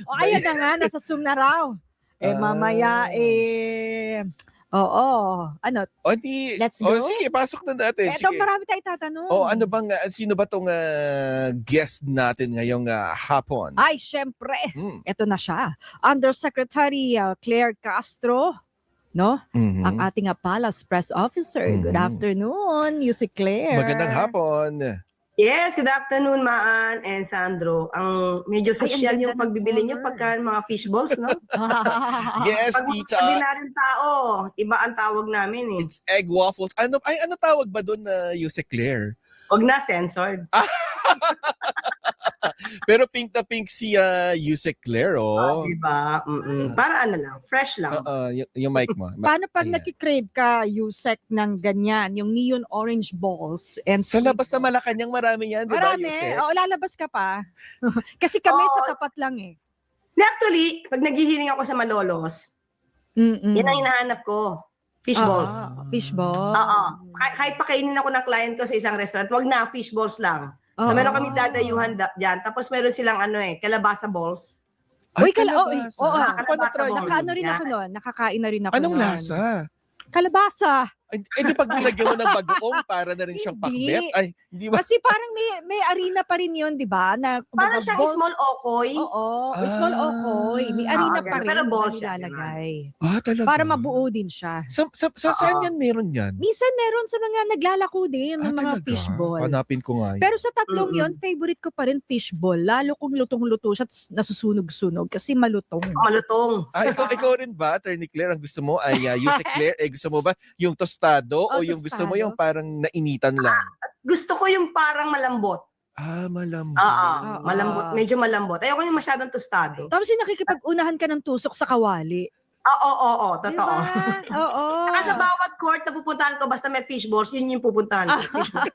O ayan na nga, nasa Zoom na raw. Mamaya oo. Ano, let's go? Sige, pasok na natin. Eto, Sige. marami tayong tatanong. Ano bang, sino ba tong guest natin ngayong hapon? Ay, syempre. Eto na siya. Undersecretary Claire Castro, no? Ang ating Palace Press Officer. Good afternoon, Yusek Claire. Magandang hapon. Yes, good afternoon, Maan and Sandro. Ang medyo social yung pagbibili nyo pagka mga fish balls, no? Yes, Pag tita. mga ordinaryong tao, iba ang tawag namin eh. It's egg waffles. Ano tawag ba doon na Yusek Claire? Huwag na, censored. Pero pink na pink si Yusek Claire, Diba? Para lang, fresh lang. Yung mic mo. Paano pag nakikrave ka, Yusek, ng ganyan, yung neon orange balls and Sa labas na Malacanang marami yan, di ba, marami. Yusek? Oo, lalabas ka pa. Kasi kami sa tapat lang eh. Actually, pag naghihiling ako sa Malolos, yan ang hinahanap ko. Fish balls. Fish balls. Oo. Kahit pakainin ako ng client ko sa isang restaurant, wag na, fish balls lang. So meron kami dadayuhan dyan. Tapos meron silang kalabasa balls. Uy, kalabasa nakaano rin ako nun. Nakakain na rin ako Anong nun. lasa? Kalabasa. Di pag nilagyan mo ng bagoong para na rin siyang pakbet? Ay, hindi ba? Kasi parang may arena pa rin yun, di ba? Na, Parang siyang small okoy. Oo, small okoy. May arena pa rin pero na balls siya, nilalagay. Talaga? Para mabuo din siya. Saan yan meron yan? Minsan meron sa mga naglalako din ng mga talaga? fishball. Hanapin ko nga yun. Pero sa tatlong yon, favorite ko pa rin fishball. Lalo kung lutong-luto siya at nasusunog-sunog kasi malutong. Malutong. Ikaw rin ba, Attorney Claire, ang gusto mo ay Yusek Claire, gusto mo ba yung tostado o yung gusto mo yung parang nainitan lang? Gusto ko yung parang malambot. Malambot. Malambot. Medyo malambot. Ayoko yung masyadong tostado. Tapos yung nakikipag-unahan ka ng tusok sa kawali. Oo, totoo. Diba? Oo. Saka sa bawat court na pupuntahan ko, basta may fish balls, yun yung pupuntahan ko. Fish balls.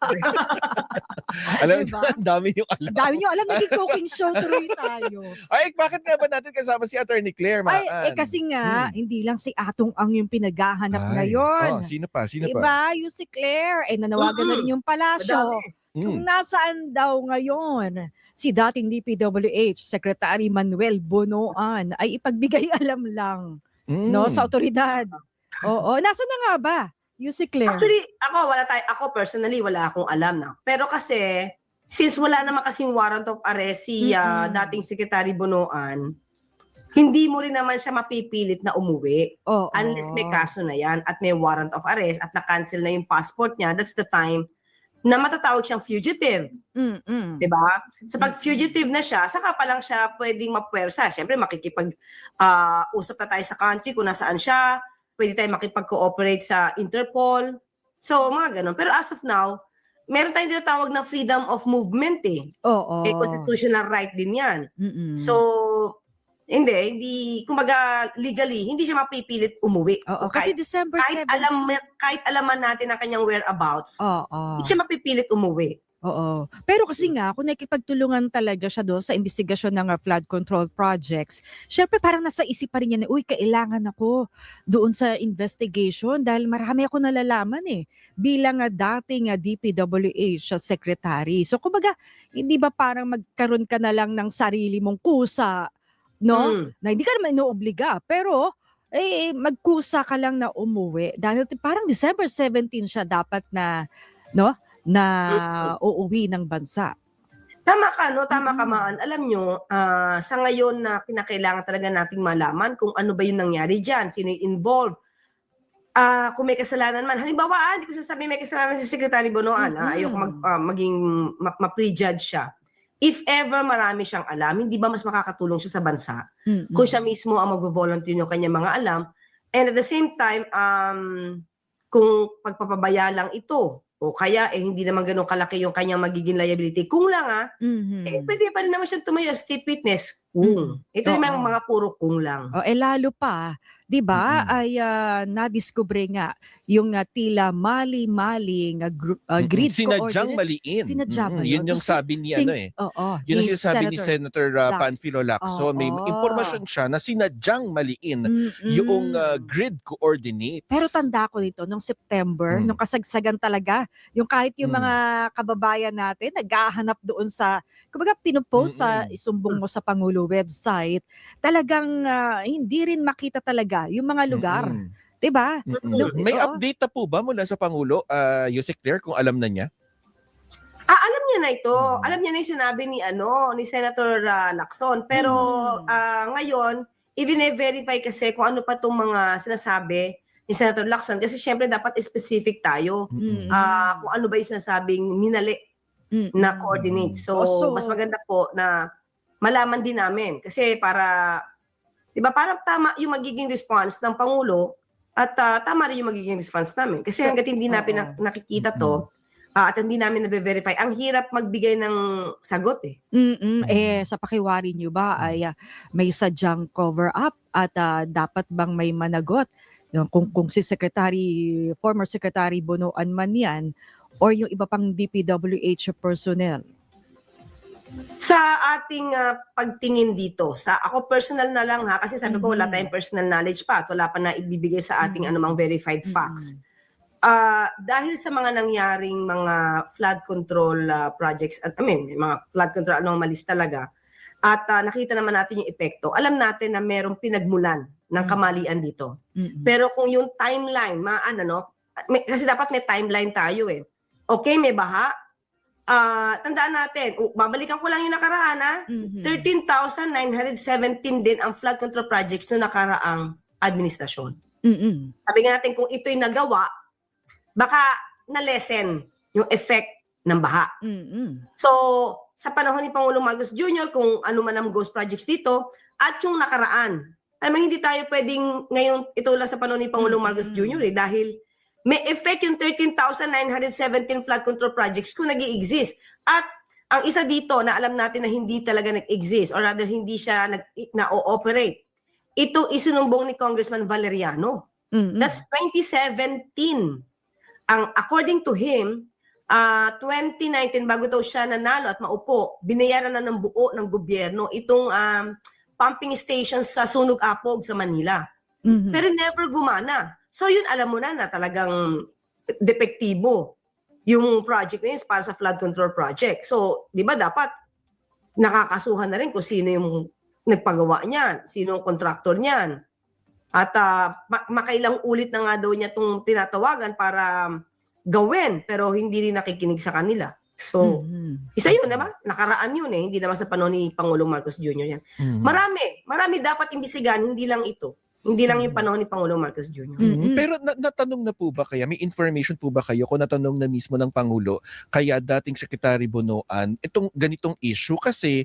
Alam Diba? niyo, ang dami yung alam. Dami nyo alam, naging cooking show tuloy tayo. Ay, bakit nga ba natin kasama si Attorney Claire, Maan? Kasi nga, hindi lang si Atong Ang yung pinaghahanap ngayon. Sino pa? Diba, yung si Claire, nanawagan na rin yung palasyo. Kung nasaan daw ngayon si dating DPWH Secretary Manuel Bonoan ay ipagbigay alam lang sa otoridad. Oo, nasaan na nga ba? Yung si Claire. Actually, ako personally, wala akong alam na. Pero kasi, since wala naman kasing warrant of arrest si dating Secretary Bonoan, hindi mo rin naman siya mapipilit na umuwi. Unless may kaso na yan at may warrant of arrest at na-cancel na yung passport niya, that's the time na matatawag siyang fugitive. Diba? So pag fugitive na siya, saka pa lang siya pwedeng mapwersa. Siyempre makikipag-usap na tayo sa country kung nasaan siya, pwede tayo makipag-cooperate sa Interpol. So mga ganun. Pero as of now, meron tayong tinatawag na freedom of movement eh. Constitutional right din yan. So, hindi, kumbaga legally, hindi siya mapipilit umuwi. Kasi December 7. Kahit alaman natin ang kanyang whereabouts, hindi siya mapipilit umuwi. Pero kasi nga, kung nakipagtulungan talaga siya doon sa investigasyon ng flood control projects, syempre parang nasa isip pa rin niya na, kailangan ako doon sa investigation dahil marami ako nalalaman bilang dating DPWH secretary. So kumbaga, hindi ba parang magkaroon ka na lang ng sarili mong kusa, no? Na hindi ka naman inuobliga, pero magkusa ka lang na umuwi dahil parang December 17 siya dapat na uuwi ng bansa. Tama ka, Maan. Alam nyo, sa ngayon na kinakailangan talaga nating malaman kung ano ba yung nangyari dyan, sino yung involved. Kung may kasalanan man, halimbawa, hindi ko sasabihin may kasalanan si Secretary Bonoan, ayoko maging ma-prejudge siya. If ever marami siyang alam, hindi ba mas makakatulong siya sa bansa? Kung siya mismo ang mag-volunteer yung kanyang mga alam. And at the same time, kung pagpapabaya lang ito, o kaya hindi naman ganun kalaki yung kanyang magiging liability, kung lang pwede pa rin naman siyang tumayo as state witness kung. Ito yung mga puro kung lang. Lalo pa, di ba, ay nadiskubre nga yung tila mali-maling grid sinadyang maliin. Yun yung sabi ni Yun ang sinasabi ni Senator Panfilo Lacson. May impormasyon siya na sinadyang maliin yung grid coordinates. Pero tanda ko dito, nung September, nung kasagsagan talaga, yung kahit yung mga kababayan natin, naghahanap doon sa, kumbaga pinupost sa isumbong mo sa Pangulo Pangulo website, talagang hindi rin makita talaga yung mga lugar. Diba? May update na po ba mula sa Pangulo, Yusek Claire, kung alam na niya? Alam niya na ito. Alam niya na yung sinabi ni Senator Lacson. Pero ngayon, i-verify kasi kung ano pa itong mga sinasabi ni Senator Lacson. Kasi syempre dapat specific tayo kung ano ba yung sinasabing minali na coordinate. So, mas maganda po na malaman din namin. Kasi para, di ba, parang tama yung magiging response ng Pangulo at tama rin yung magiging response namin. Kasi hanggat hindi namin nakikita to, at hindi namin na-verify. Ang hirap magbigay ng sagot eh. Sa pakiwari nyo ba ay may sadyang cover-up at dapat bang may managot? Kung si former Secretary Bonoan man yan or yung iba pang DPWH personnel? Sa ating pagtingin dito, ako personal na lang kasi sabi ko wala tayong personal knowledge pa at wala pa na ibibigay sa ating anumang verified facts. Dahil sa mga nangyaring mga flood control projects, mga flood control anomalies talaga, at nakita naman natin yung epekto, alam natin na merong pinagmulan ng kamalian dito. Pero kung yung timeline, kasi dapat may timeline tayo eh. Okay, may baha. Tandaan natin, babalikan ko lang yung nakaraan 13,917 din ang flood control projects no nakaraang administrasyon. Sabi nga natin, kung ito'y nagawa, baka na-lessen yung effect ng baha. So, sa panahon ni Pangulong Marcos Jr., kung ano man ang ghost projects dito, at yung nakaraan, hindi tayo pwedeng ngayon ito lang sa panahon ni Pangulong Marcos Jr. Dahil may effect yung 13,917 flood control projects kung nag-i-exist. At ang isa dito na alam natin na hindi talaga nag-exist or rather hindi siya na-ooperate, ito isinumbong ni Congressman Valeriano. That's 2017. According to him, 2019, bago daw siya nanalo at maupo, binayaran na ng buo ng gobyerno itong pumping station sa Sunog Apog sa Manila. Pero never gumana. So yun, alam mo na talagang depektibo yung project na yun para sa flood control project. So, di ba dapat nakakasuhan na rin kung sino yung nagpagawa niyan, sino yung contractor niyan. At makailang ulit na nga daw niya itong tinatawagan para gawin, pero hindi rin nakikinig sa kanila. So, isa yun, diba? Nakaraan yun eh. Hindi naman sa panahon ni Pangulong Marcos Jr. yan. Marami dapat imbisigan, hindi lang ito. Hindi lang yung panahon ni Pangulong Marcos Jr. Pero natanong na po ba kaya, may information po ba kayo kung natanong na mismo ng Pangulo kaya dating Secretary Bonoan itong ganitong issue? Kasi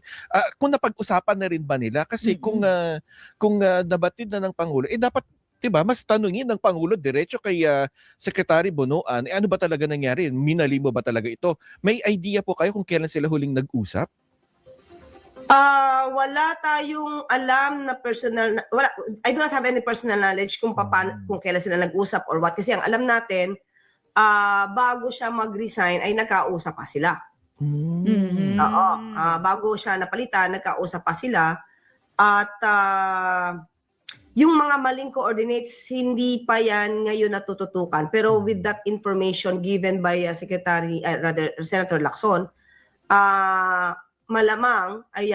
kung napag-usapan na rin ba nila? Kasi kung nabatid na ng Pangulo, dapat diba, mas tanungin ng Pangulo diretso kay Secretary Bonoan, ano ba talaga nangyari? Minali mo ba talaga ito? May idea po kayo kung kailan sila huling nag-usap? Wala tayong alam na personal, I do not have any personal knowledge kung kailan sila nag-usap or what. Kasi ang alam natin, bago siya mag-resign ay nagkausap pa sila. Bago siya napalitan, nagkausap pa sila. At yung mga maling coordinates, hindi pa yan ngayon natututukan. Pero with that information given by Senator Lacson, malamang ay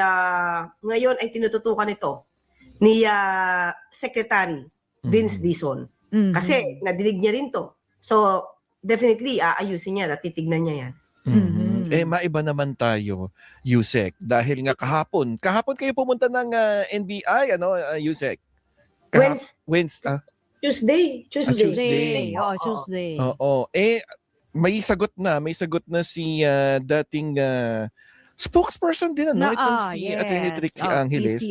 ngayon ay tinututukan ito ni Secretary Vince Dizon. Kasi nadinig niya rin to. So, definitely, ayusin niya at titignan niya yan. Maiba naman tayo, Yusek. Dahil nga kahapon kayo pumunta ng NBI, Yusek? Tuesday. Tuesday. Oo. May sagot na si dating spokesperson din itong si Atty. Trixie Angeles.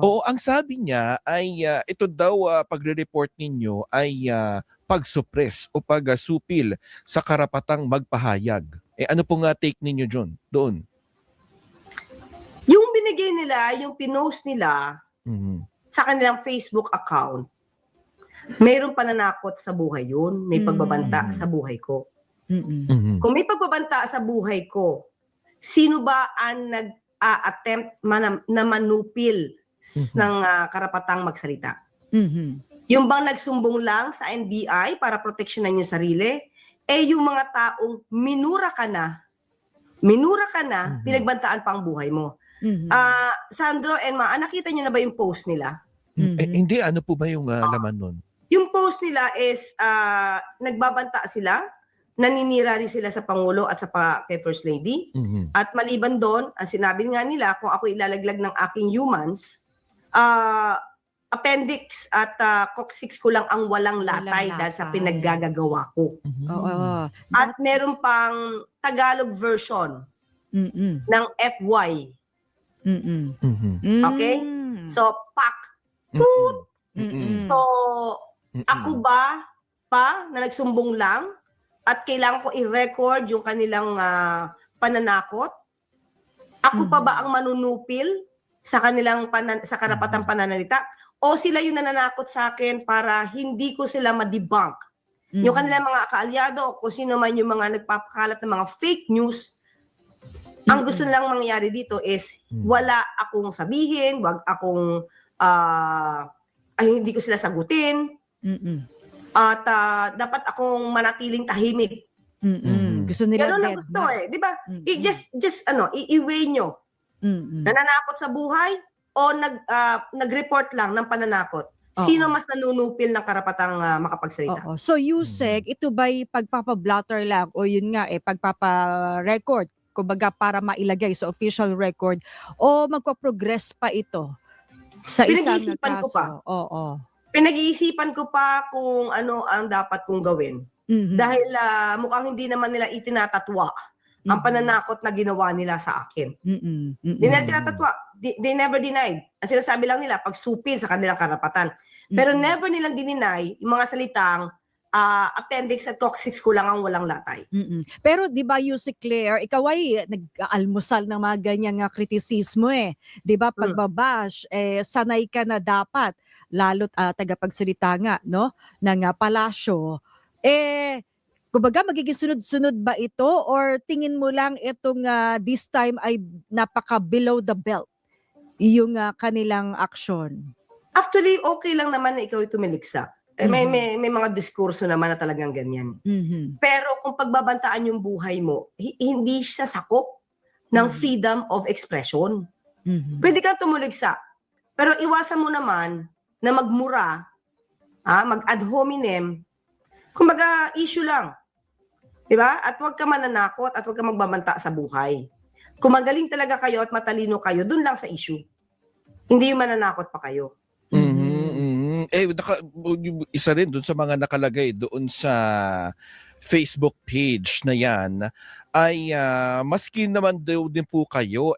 Oo, ang sabi niya ay ito daw pagre-report ninyo ay pag-suppress o pag-supil sa karapatang magpahayag. Ano pong take ninyo doon? Yung binigay nila, yung pinost nila sa kanilang Facebook account, mayroong pananakot sa buhay yun. May pagbabanta sa buhay ko. Kung may pagbabanta sa buhay ko, sino ba ang nag-attempt na manupil ng karapatang magsalita? Yung bang nagsumbong lang sa NBI para proteksyonan yung sarili? Yung mga taong minura ka na, pinagbantaan pa ang buhay mo. Sandro and nakita niyo na ba yung post nila? Hindi, ano po ba yung laman nun? Yung post nila is nagbabanta sila, naninira rin sila sa Pangulo at sa kay First Lady. At maliban doon, ang sinabi nga nila, kung ako ilalaglag ng aking humans, appendix at coccyx ko lang ang walang latay dahil sa pinaggagawa ko. At meron pang Tagalog version ng FY. Okay? So, pak. Toot. So, ako ba na nagsumbong lang at kailangan ko i-record yung kanilang pananakot? Ako pa ba ang manunupil sa kanilang sa karapatang pananalita? O sila yung nananakot sa akin para hindi ko sila ma-debunk? Yung kanilang mga kaalyado, kung sino man yung mga nagpapakalat ng mga fake news, ang gusto nilang mangyari dito is wala akong sabihin, wag akong hindi ko sila sagutin. At dapat akong manatiling tahimik. Gusto nila ganun ang gusto di ba? Just i-weigh nyo. Nananakot sa buhay o nag-report lang ng pananakot? Sino mas nanunupil ng karapatang makapagsalita? So Yusek, ito ba'y pagpapablotter lang o yun nga pagpapa-record, kumbaga para mailagay sa official record o magpa-progress pa ito sa isang kaso? Pinag-iisipan ko pa kung ano ang dapat kong gawin. Dahil mukhang hindi naman nila itinatatwa ang pananakot na ginawa nila sa akin. Hindi nila tinatatwa. They never denied. Ang sinasabi lang nila, pagsupil sa kanilang karapatan. Pero never nilang dininay yung mga salitang appendix at coccyx ko lang ang walang latay. Pero di ba, Yusek Claire, ikaw ay nag-almusal ng mga ganyang kritisismo Di ba, pagbabash, sanay ka na dapat, lalo't tagapagsalita nga, no, ng palasyo. Kumbaga, magiging sunod-sunod ba ito or tingin mo lang itong this time ay napaka below the belt yung kanilang aksyon? Actually, okay lang naman na ikaw tumiliksa. May mga diskurso naman na talagang ganyan. Pero kung pagbabantaan yung buhay mo, hindi siya sakop ng freedom of expression. Pwede kang tumuligsa. Pero iwasan mo naman na magmura, mag-ad hominem, kumbaga issue lang. Diba? At huwag ka mananakot at huwag ka magbabanta sa buhay. Kung magaling talaga kayo at matalino kayo, dun lang sa issue. Hindi yung mananakot pa kayo. Isa rin dun sa mga nakalagay doon sa Facebook page na yan ay maski naman daw din po kayo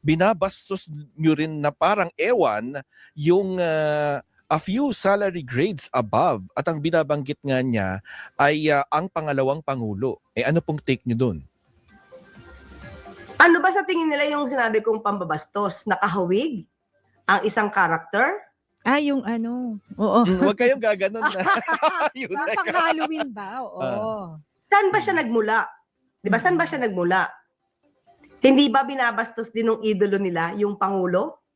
binabastos nyo rin na parang ewan yung a few salary grades above at ang binabanggit nga niya ay ang pangalawang pangulo. Ano pong take nyo doon? Ano ba sa tingin nila yung sinabi kong pambabastos? Nakahawig ang isang karakter? Yung ano. Oo. Huwag kayong gaganon na. Pang-Halloween ba? Oo. Saan ba siya nagmula? Di ba? Saan ba siya nagmula? Hindi ba binabastos din ng idolo nila, yung Pangulo?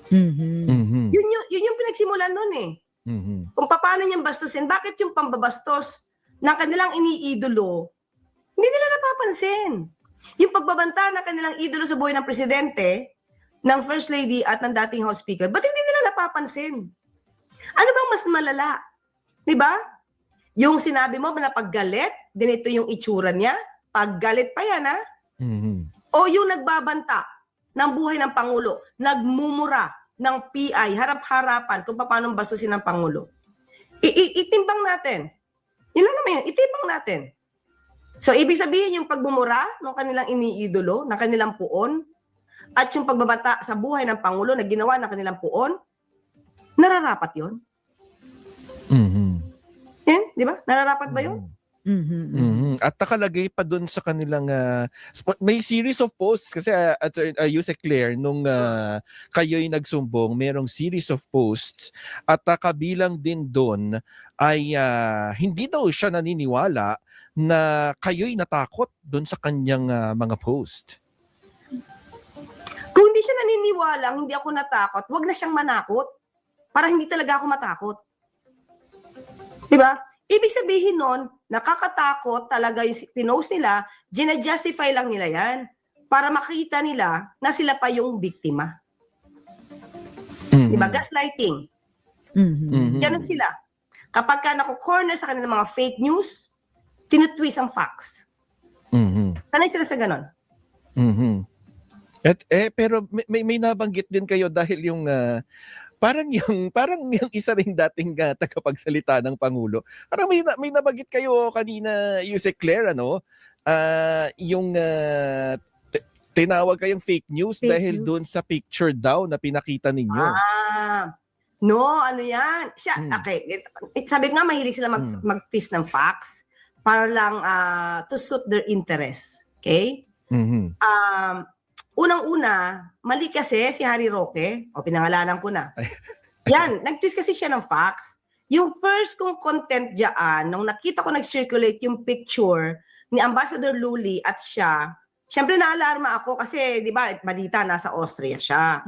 Yun yung pinagsimulan nun Kung paano niyang bastusin, bakit yung pambabastos ng kanilang iniidolo, hindi nila napapansin. Yung pagbabanta ng kanilang idolo sa buhay ng presidente, ng First Lady at ng dating House Speaker, ba't hindi nila napapansin? Ano bang mas malala? Diba? Yung sinabi mo na paggalit, dinito yung itsura niya, paggalit pa yan O yung nagbabanta ng buhay ng Pangulo, nagmumura ng PI, harap-harapan kung paano bastusin ng Pangulo. Itimbang natin. Yun lang naman yun, itimbang natin. So, ibig sabihin yung pagbumura ng kanilang iniidolo, ng kanilang puon, at yung pagbabanta sa buhay ng Pangulo na ginawa ng kanilang puon, nararapat yun? Di ba? Nararapat ba yun? At nakalagay pa doon sa kanilang may series of posts kasi Yusek Claire nung kayo'y nagsumbong, merong series of posts at kabilang din doon ay hindi daw siya naniniwala na kayo'y natakot doon sa kanyang mga post. Kung hindi siya naniniwala, hindi ako natakot, wag na siyang manakot para hindi talaga ako matakot. Diba? Ibig sabihin nun, nakakatakot talaga yung pinost nila, gina-justify lang nila yan. para makita nila na sila pa yung biktima. Mhm. Diba? Gaslighting. Mhm. Ganun sila. Kapag ka naku-corner sa kanilang mga fake news, tinutwist ang facts. Mhm. Sanay sila sa ganon. Mhm. At pero may nabanggit din kayo dahil yung parang yung isa ring dating tagapagsalita ng Pangulo. Parang may nabanggit kayo kanina, Yusek Claire, ano? Yung tinawag kayong fake news Fake dahil news. doon sa picture daw na pinakita ninyo. No, ano yan? Okay, sabi nga mahilig sila mag-twist ng facts para lang to suit their interest. Okay? Mhm. Unang-una, mali kasi si Harry Roque, o pinangalanan ko na. Yan, nag-twist kasi siya ng facts. Yung first kong content dyan, nung nakita ko nag-circulate yung picture ni Ambassador Luli at siya, syempre naalarma ako kasi, di ba, balita, nasa Austria siya.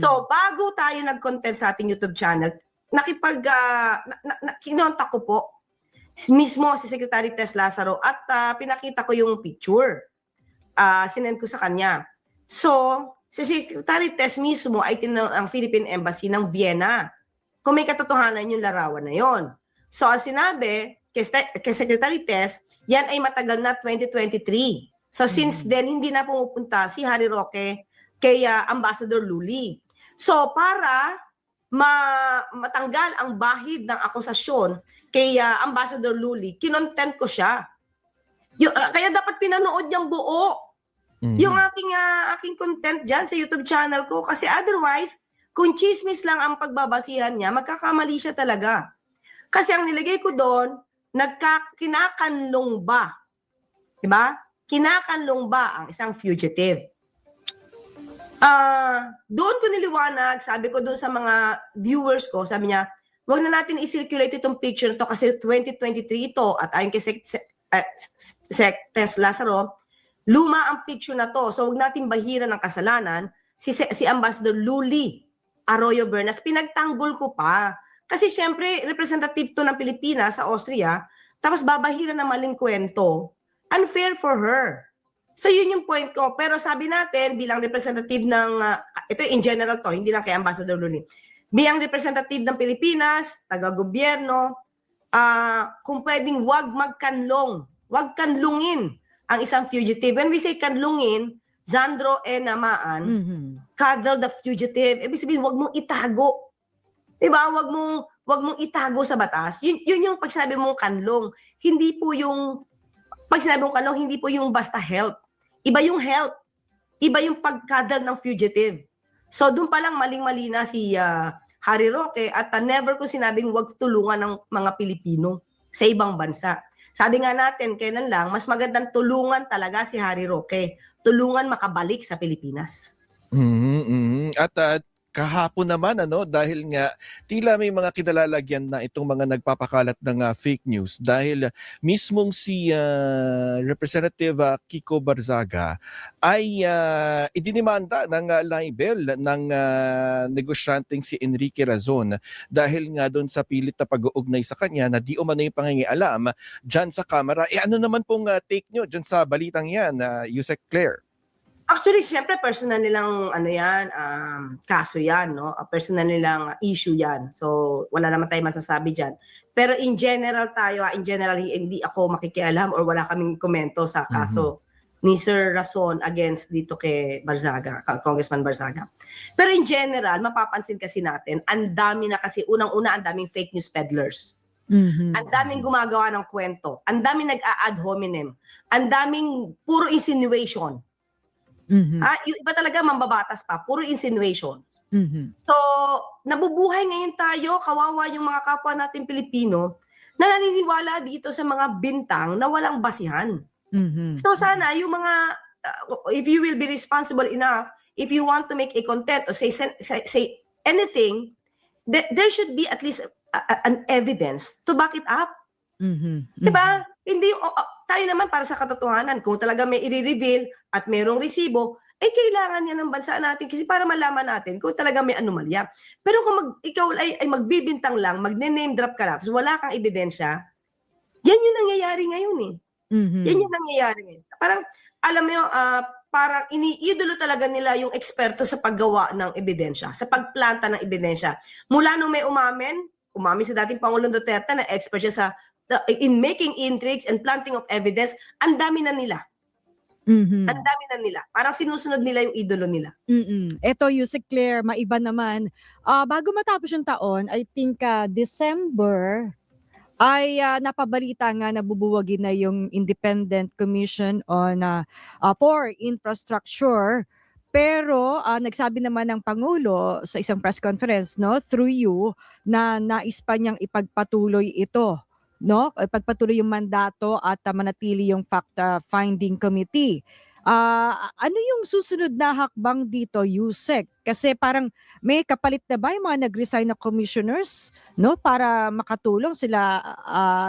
So, bago tayo nag-content sa ating YouTube channel, kinontak ko po mismo si Secretary Tess Lazaro at pinakita ko yung picture. Sinend ko sa kanya. So, si Secretary Tess mismo ay tinanong ang Philippine Embassy ng Vienna kung may katotohanan yung larawan na yon. So, ang sinabi kay Secretary Tess, yan ay matagal na 2023. So, since then, hindi na pumupunta si Harry Roque kay Ambassador Luli. So, para matanggal ang bahid ng akusasyon kay Ambassador Luli, kinontent ko siya. Kaya dapat pinanood niyang buo yung aking content dyan sa YouTube channel ko. Kasi otherwise, kung chismis lang ang pagbabasihan niya, magkakamali siya talaga. Kasi ang nilagay ko doon, kinakanlong ba? Diba? Kinakanlong ba ang isang fugitive? Doon ko niliwanag, sabi ko doon sa mga viewers ko, sabi niya, wag na natin i-circulate itong picture to kasi 2023 ito at ayon kay Tess Lazaro, luma ang picture na to. So wag natin bahiran ng kasalanan si Ambassador Luli Arroyo Bernas. Pinagtanggol ko pa. Kasi syempre, representative to ng Pilipinas sa Austria, tapos babahiran ng maling kwento. Unfair for her. So yun yung point ko. Pero sabi natin, bilang representative ng, ito in general to, hindi lang kay Ambassador Luli, bilang representative ng Pilipinas, taga-gobyerno, kung pwedeng wag magkanlong, wag kanlungin ang isang fugitive. When we say kanlungin, Zandro Namaan, cuddle the fugitive. Ibig sabihin, wag mong itago. Diba? Wag mong itago sa batas. Yun yung pag sinabi mong kanlong. Hindi po yung, pag sinabi mong kanlong, hindi po yung basta help. Iba yung help. Iba yung pag-cuddle ng fugitive. So, doon pa lang maling-mali na si Harry Roque at never ko sinabing wag tulungan ng mga Pilipino sa ibang bansa. Sabi nga natin, kailan lang, mas magandang tulungan talaga si Harry Roque. Tulungan makabalik sa Pilipinas. At kahapon naman, dahil nga tila may mga kinalalagyan na itong mga nagpapakalat ng fake news dahil mismong si Representative Kiko Barzaga ay idinimanda ng libel ng negosyanteng si Enrique Razon dahil nga doon sa pilit na pag-uugnay sa kanya na di umano yung pangingialam dyan sa Kamara. Ano naman pong take nyo dyan sa balitang yan, Yusek Claire? Actually, syempre, personal nilang kaso yan, no? Personal nilang issue yan. So, wala naman tayong masasabi dyan. Pero in general hindi ako makikialam or wala kaming komento sa kaso ni Sir Razon against dito kay Barzaga, Congressman Barzaga. Pero in general, mapapansin kasi natin, ang dami na kasi, unang-una, ang daming fake news peddlers. Ang daming gumagawa ng kwento. Ang daming nag-a-ad hominem. Ang daming puro insinuation. Yung iba talaga mambabatas pa, puro insinuation. So, nabubuhay ngayon tayo, kawawa yung mga kapwa natin Pilipino, na naniniwala dito sa mga bintang na walang basihan. So, sana yung mga, if you will be responsible enough, if you want to make a content or say anything, there should be at least an evidence to back it up. Diba? Hindi, tayo naman para sa katotohanan, kung talaga may i-reveal at merong resibo, kailangan yan ng bansa natin kasi para malaman natin kung talaga may anomalya. Pero kung ikaw ay magbibintang lang, magne-name drop ka lang, tapos wala kang ebidensya, yan yung nangyayari ngayon eh. Yan yung nangyayari ngayon. Parang, alam mo yung, parang iniidolo talaga nila yung eksperto sa paggawa ng ebidensya, sa pagplanta ng ebidensya. Mula nung may umamin si dating Pangulong Duterte na expert siya in making intrigues and planting of evidence, ang dami na nila. Mhm. Ang dami na nila. Parang sinusunod nila yung idolo nila. Eto, Yusek Claire, maiba naman. Bago matapos yung taon, I think December, ay napabalita nga na bubuwagin na yung Independent Commission on for Infrastructure. Pero nagsabi naman ng Pangulo sa isang press conference, no, through you, na nais pa niyang ipagpatuloy ito, no? Ipagpatuloy yung mandato at manatili yung fact-finding committee. Ano yung susunod na hakbang dito, Yusek? Kasi parang may kapalit na ba yung mga nag-resign na commissioners, no, para makatulong sila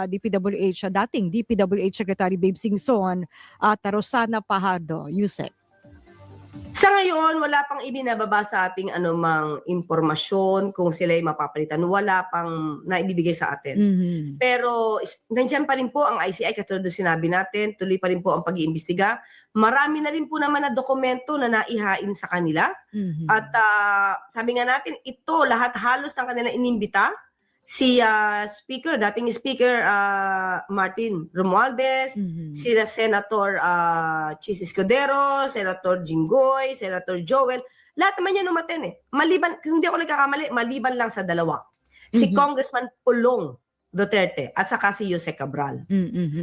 DPWH, dating DPWH Secretary Babe Singson at Rosana Pahado, Yusek? Sa ngayon, wala pang ibinababa sa ating anumang impormasyon kung sila ay mapapalitan. Wala pang naibibigay sa atin. Pero nandiyan pa rin po ang ICI, katulad ng sinabi natin, tuloy pa rin po ang pag-iimbestiga. Marami na rin po naman na dokumento na naihain sa kanila. At sabi nga natin, ito lahat halos ng kanila inimbita. Si Speaker, dating Speaker Martin Romualdez, sila Senator Chis Escudero, Senator Jinggoy, Senator Joel, lahat naman yan umaten Maliban, kung hindi ako nagkakamali, maliban lang sa dalawa. Si Congressman Pulong Duterte at saka si Yusek Cabral.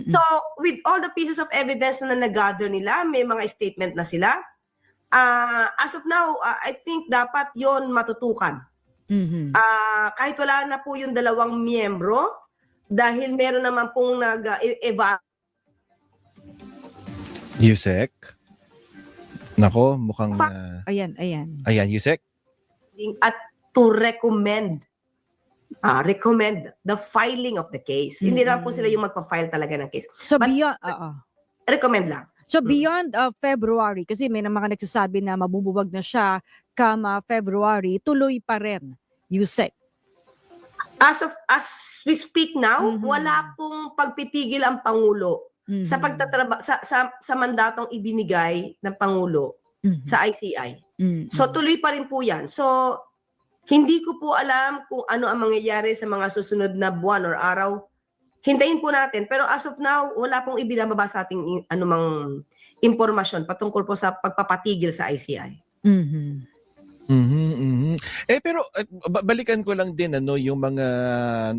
So, with all the pieces of evidence na nag-gather nila, may mga statement na sila. As of now, I think dapat yon matutukan. Kahit wala na po yung dalawang miyembro, dahil meron naman pong Yusek? Nako, mukhang... Ayan. Ayan, Yusek? At to recommend the filing of the case. Hindi na po sila yung magpa-file talaga ng case. So But, beyond... recommend lang. So beyond February, kasi may mga nagsasabi na mabubuwag na siya come February, tuloy pa rin, Yusek? As we speak now, wala pong pagpipigil ang Pangulo sa sa mandatong ibinigay ng Pangulo sa ICI. So tuloy pa rin po yan. So hindi ko po alam kung ano ang mangyayari sa mga susunod na buwan or araw. Hintayin po natin. Pero as of now, wala pong ibinababa sa ating anumang impormasyon patungkol po sa pagpapatigil sa ICI. Pero balikan ko lang din yung mga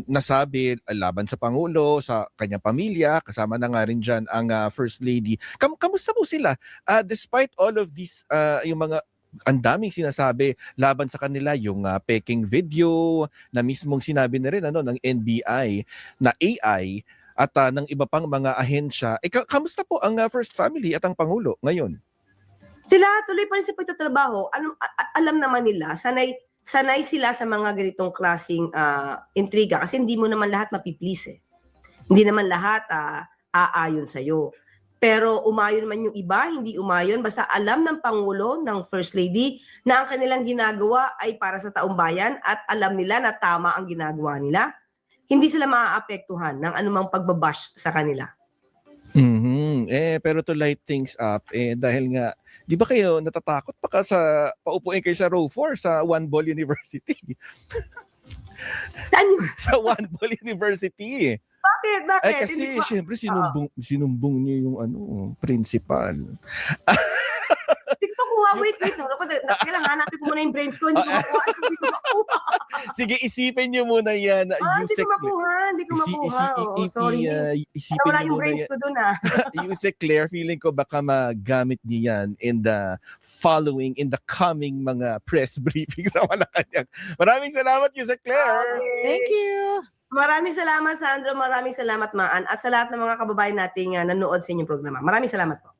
nasabi laban sa Pangulo, sa kanyang pamilya, kasama na nga rin dyan ang First Lady. Kamusta po sila? Despite all of these, yung mga ang daming sinasabi laban sa kanila, yung peking video na mismong sinabi na rin ng NBI na AI at ng iba pang mga ahensya. Kamusta po ang First Family at ang Pangulo ngayon? Sila tuloy pa rin sa pagtatrabaho. Alam naman nila, sanay sila sa mga ganitong klaseng intriga kasi hindi mo naman lahat mapiplease. Hindi naman lahat aayon sa'yo. Pero umayon man yung iba, hindi umayon. Basta alam ng Pangulo, ng First Lady, na ang kanilang ginagawa ay para sa taong bayan at alam nila na tama ang ginagawa nila. Hindi sila maaapektuhan ng anumang pagbabash sa kanila. Pero to light things up, dahil nga, di ba kayo natatakot pa paupuin kayo sa row 4 sa One Ball University? Saan yun? Sa One Ball University. Bakit? Kasi syempre sinumbong niyo yung principal. Hindi ko makuha. Wait. Kailangan hanapin ko muna yung brains ko. Hindi ko makuha. Sige, isipin niyo muna yan. Hindi ko makuha. Sorry. Isipin wala niyo yung muna brains yan. ko dun Yusek Claire, feeling ko baka magamit niyo yan in the coming mga press briefings sa Malacanang. Maraming salamat, Yusek Claire. Okay. Thank you. Maraming salamat, Sandro. Maraming salamat, Maan. At sa lahat ng mga kababayan nating nanood sa inyong programa. Maraming salamat po.